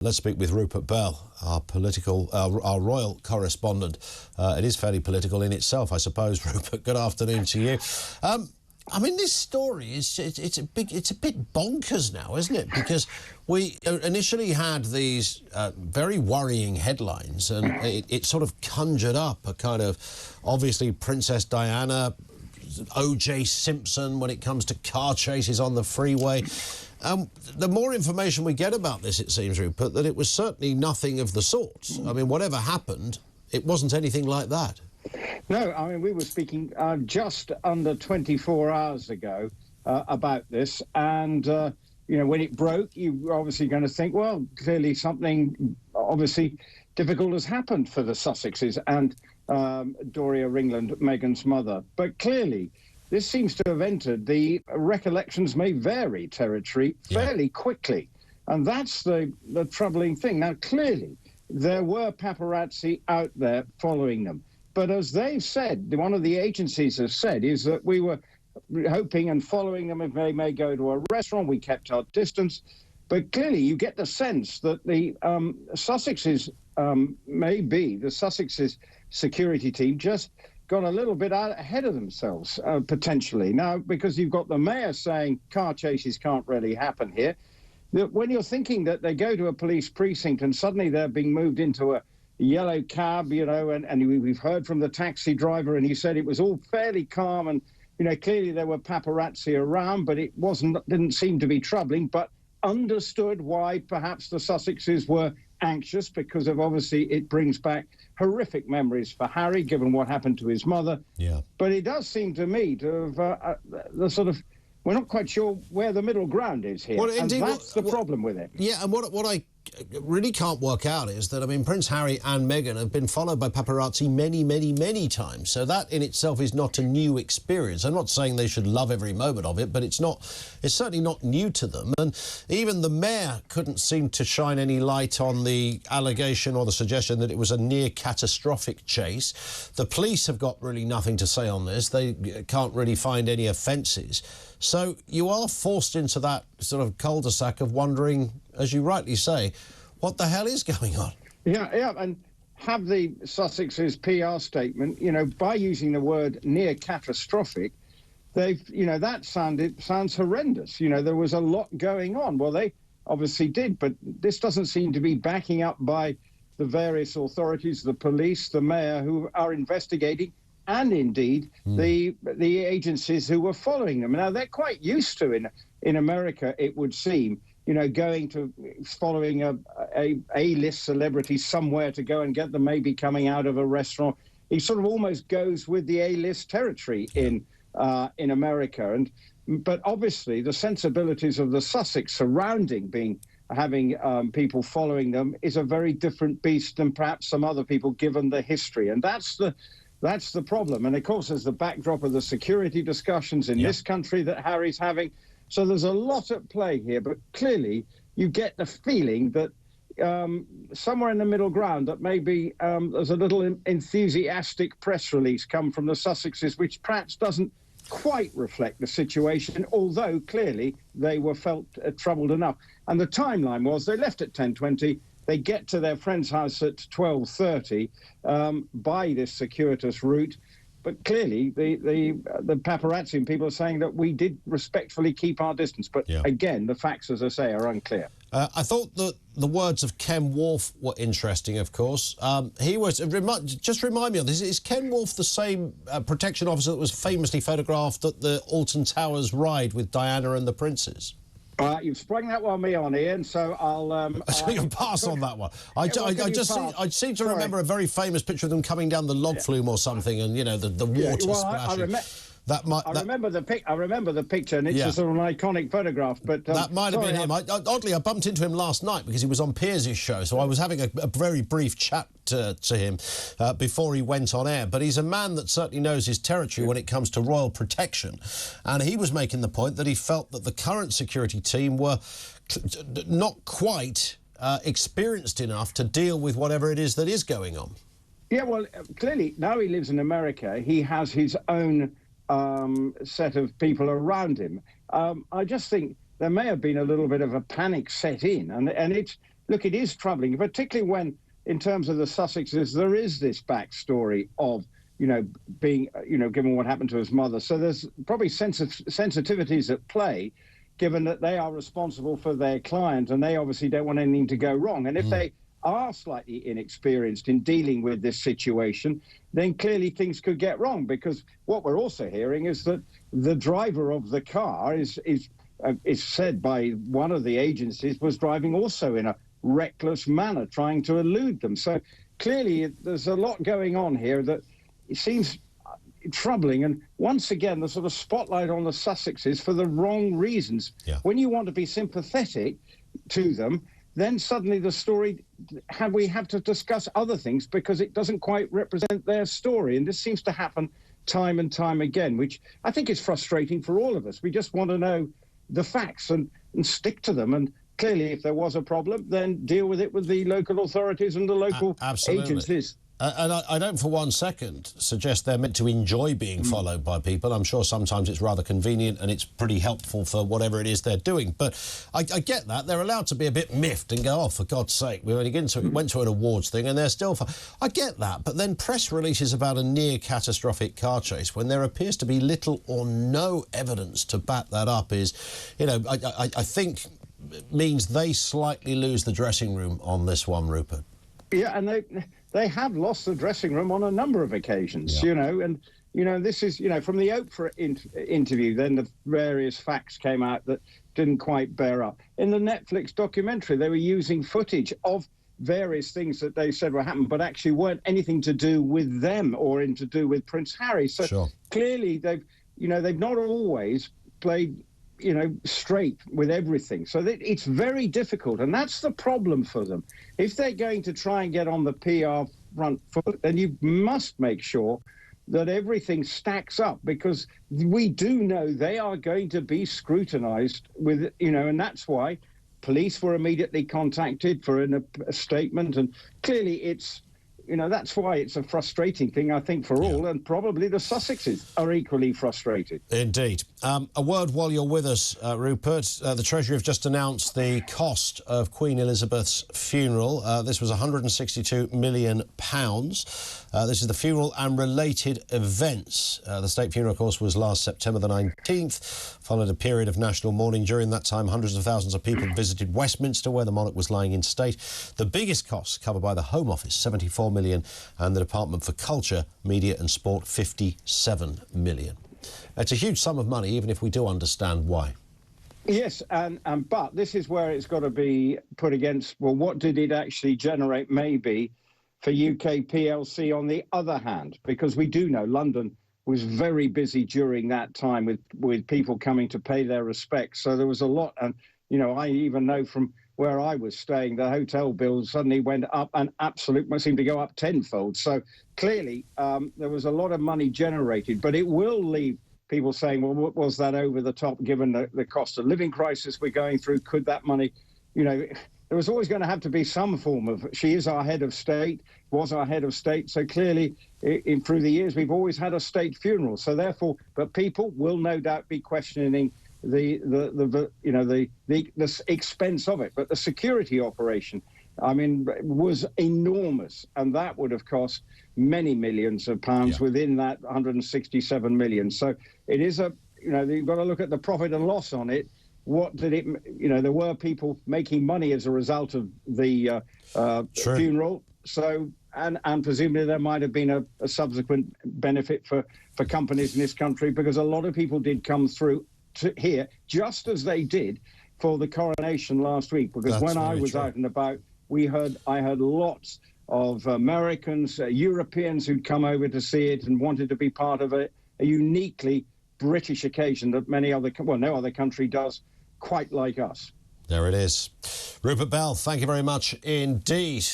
Let's speak with Rupert Bell, our royal correspondent. It is fairly political in itself, I suppose. Rupert, good afternoon to you. I mean, this story it's a bit bonkers now, isn't it? Because we initially had these very worrying headlines, and it sort of conjured up a kind of, obviously, Princess Diana, O.J. Simpson when it comes to car chases on the freeway. The more information we get about this, it seems, Rupert, that it was certainly nothing of the sort. I mean, whatever happened, it wasn't anything like that. No, I mean, we were speaking just under 24 hours ago about this, and, you know, when it broke, you were obviously going to think, well, clearly something obviously difficult has happened for the Sussexes and Doria Ragland, Meghan's mother. But clearly, this seems to have entered the recollections may vary territory fairly quickly. And that's the troubling thing. Now, clearly, there were paparazzi out there following them. But as they've said, one of the agencies has said, is that we were hoping and following them if they may go to a restaurant. We kept our distance. But clearly, you get the sense that the Sussexes, the Sussexes security team just got a little bit out ahead of themselves, potentially. Now, because you've got the mayor saying car chases can't really happen here, that when you're thinking that they go to a police precinct and suddenly they're being moved into a yellow cab, you know, and we've heard from the taxi driver, and he said it was all fairly calm, and, you know, clearly there were paparazzi around, but it didn't seem to be troubling, but understood why perhaps the Sussexes were anxious, because of obviously it brings back horrific memories for Harry, given what happened to his mother. Yeah. But it does seem to me to have the sort of, we're not quite sure where the middle ground is here. Well, indeed, and that's the problem with it. Yeah, and what I really can't work out is that, I mean, Prince Harry and Meghan have been followed by paparazzi many, many, many times. So that in itself is not a new experience. I'm not saying they should love every moment of it, but it's certainly not new to them. And even the mayor couldn't seem to shine any light on the allegation or the suggestion that it was a near catastrophic chase. The police have got really nothing to say on this. They can't really find any offences. So you are forced into that sort of cul-de-sac of wondering, as you rightly say, what the hell is going on? Yeah, and have the Sussex's PR statement, you know, by using the word near catastrophic, they've, you know, that sounds horrendous. You know, there was a lot going on. Well, they obviously did, but this doesn't seem to be backing up by the various authorities, the police, the mayor, who are investigating, and indeed the agencies who were following them. Now, they're quite used to, in America, it would seem, you know, following a list celebrity somewhere to go and get them maybe coming out of a restaurant. It sort of almost goes with the A-list territory in America. But obviously the sensibilities of the Sussex surrounding having people following them is a very different beast than perhaps some other people, given the history. And that's the problem. And of course, there's the backdrop of the security discussions in this country that Harry's having. So there's a lot at play here, but clearly you get the feeling that somewhere in the middle ground that maybe there's a little enthusiastic press release come from the Sussexes, which perhaps doesn't quite reflect the situation, although clearly they were felt troubled enough. And the timeline was they left at 10:20, they get to their friend's house at 12:30 by this circuitous route. But clearly, the paparazzi and people are saying that we did respectfully keep our distance. But again, the facts, as I say, are unclear. I thought that the words of Ken Wolfe were interesting, of course. He was, just remind me on this, is Ken Wolfe the same protection officer that was famously photographed at the Alton Towers ride with Diana and the princes? You've sprung that one me on, Ian, so I'll... you can pass on that one. I seem to remember a very famous picture of them coming down the log flume or something, and, you know, the water splashing. I remember the picture, and it's a sort of an iconic photograph. But that might have been him. Oddly, I bumped into him last night because he was on Piers' show, so I was having a very brief chat to him before he went on air. But he's a man that certainly knows his territory when it comes to royal protection, and he was making the point that he felt that the current security team were not quite experienced enough to deal with whatever it is that is going on. Yeah, well, clearly, now he lives in America, he has his own set of people around him. I just think there may have been a little bit of a panic set in, and it's look, it is troubling, particularly when, in terms of the Sussexes, there is this backstory of, being, given what happened to his mother. So there's probably sensitivities at play, given that they are responsible for their client, and they obviously don't want anything to go wrong. And if they are slightly inexperienced in dealing with this situation, then clearly things could get wrong, because what we're also hearing is that the driver of the car is said by one of the agencies was driving also in a reckless manner, trying to elude them. So clearly there's a lot going on here that it seems troubling, and once again the sort of spotlight on the Sussexes for the wrong reasons. When you want to be sympathetic to them, then suddenly the story, we have to discuss other things because it doesn't quite represent their story. And this seems to happen time and time again, which I think is frustrating for all of us. We just want to know the facts and stick to them. And clearly, if there was a problem, then deal with it with the local authorities and the local agencies. And I don't for one second suggest they're meant to enjoy being followed by people. I'm sure sometimes it's rather convenient and it's pretty helpful for whatever it is they're doing. But I get that. They're allowed to be a bit miffed and go, oh, for God's sake, we only went to an awards thing and they're still... I get that. But then press releases about a near-catastrophic car chase when there appears to be little or no evidence to back that up is, I think means they slightly lose the dressing room on this one, Rupert. Yeah, and they have lost the dressing room on a number of occasions, and, this is, from the Oprah interview, then the various facts came out that didn't quite bear up. In the Netflix documentary, they were using footage of various things that they said were happening, but actually weren't anything to do with them or to do with Prince Harry. So clearly they've not always played straight with everything. So it's very difficult, and that's the problem for them. If they're going to try and get on the PR front foot, then you must make sure that everything stacks up, because we do know they are going to be scrutinized with, and that's why police were immediately contacted for a statement, and clearly it's, that's why it's a frustrating thing, I think, for all, and probably the Sussexes are equally frustrated. Indeed. A word while you're with us, Rupert. The Treasury have just announced the cost of Queen Elizabeth's funeral. This was £162 million. This is the funeral and related events. The state funeral, of course, was last September the 19th, followed a period of national mourning. During that time, hundreds of thousands of people visited Westminster, where the monarch was lying in state. The biggest costs covered by the Home Office, £74 million, and the Department for Culture, Media and Sport, £57 million. It's a huge sum of money, even if we do understand why. Yes, but this is where it's got to be put against, well, what did it actually generate maybe for UK PLC on the other hand? Because we do know London was very busy during that time with people coming to pay their respects. So there was a lot, and, I even know from where I was staying, the hotel bills suddenly went up and absolutely seemed to go up tenfold. So clearly there was a lot of money generated, but it will leave people saying, well, what was that over the top given the cost of living crisis we're going through? Could that money, there was always going to have to be some form of, she is our head of state, was our head of state. So clearly through the years, we've always had a state funeral. So therefore, but people will no doubt be questioning the expense of it. But the security operation, was enormous, and that would have cost many millions of pounds within that 167 million. So it is you've got to look at the profit and loss on it. What did it, there were people making money as a result of the funeral. So, and presumably there might have been a subsequent benefit for companies in this country, because a lot of people did come through to here, just as they did for the coronation last week, because when I was out and about, I heard lots of Americans, Europeans who'd come over to see it and wanted to be part of a uniquely British occasion that no other country does quite like us. There it is. Rupert Bell, thank you very much indeed.